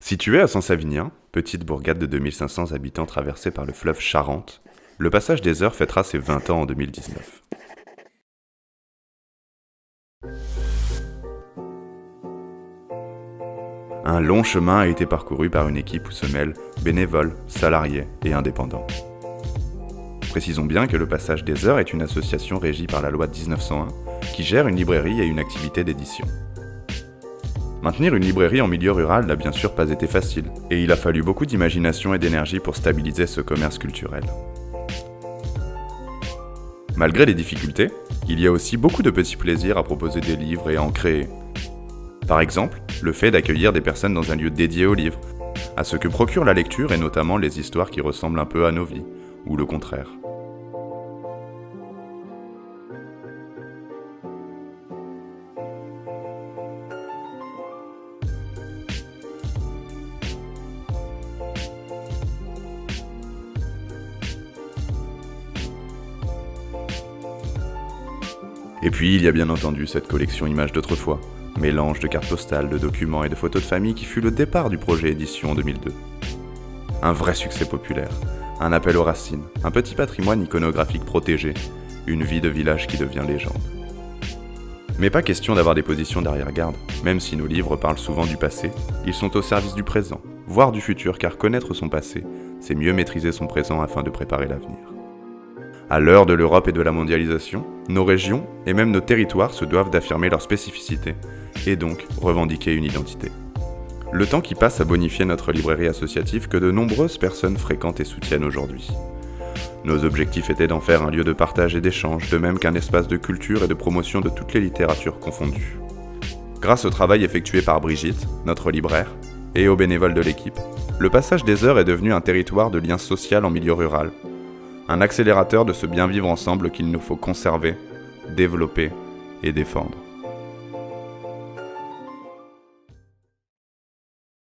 Situé à Saint-Savinien, petite bourgade de 2500 habitants traversée par le fleuve Charente, le Passage des Heures fêtera ses 20 ans en 2019. Un long chemin a été parcouru par une équipe où se mêlent bénévoles, salariés et indépendants. Précisons bien que le Passage des Heures est une association régie par la loi de 1901 qui gère une librairie et une activité d'édition. Maintenir une librairie en milieu rural n'a bien sûr pas été facile, et il a fallu beaucoup d'imagination et d'énergie pour stabiliser ce commerce culturel. Malgré les difficultés, il y a aussi beaucoup de petits plaisirs à proposer des livres et à en créer. Par exemple, le fait d'accueillir des personnes dans un lieu dédié aux livres, à ce que procure la lecture et notamment les histoires qui ressemblent un peu à nos vies, ou le contraire. Et puis il y a bien entendu cette collection Images d'autrefois, mélange de cartes postales, de documents et de photos de famille qui fut le départ du projet édition en 2002. Un vrai succès populaire, un appel aux racines, un petit patrimoine iconographique protégé, une vie de village qui devient légende. Mais pas question d'avoir des positions d'arrière-garde, même si nos livres parlent souvent du passé, ils sont au service du présent, voire du futur, car connaître son passé, c'est mieux maîtriser son présent afin de préparer l'avenir. À l'heure de l'Europe et de la mondialisation, nos régions et même nos territoires se doivent d'affirmer leur spécificité et donc revendiquer une identité. Le temps qui passe à bonifier notre librairie associative que de nombreuses personnes fréquentent et soutiennent aujourd'hui. Nos objectifs étaient d'en faire un lieu de partage et d'échange, de même qu'un espace de culture et de promotion de toutes les littératures confondues. Grâce au travail effectué par Brigitte, notre libraire, et aux bénévoles de l'équipe, le Passage des Heures est devenu un territoire de lien social en milieu rural, un accélérateur de ce bien vivre ensemble qu'il nous faut conserver, développer et défendre.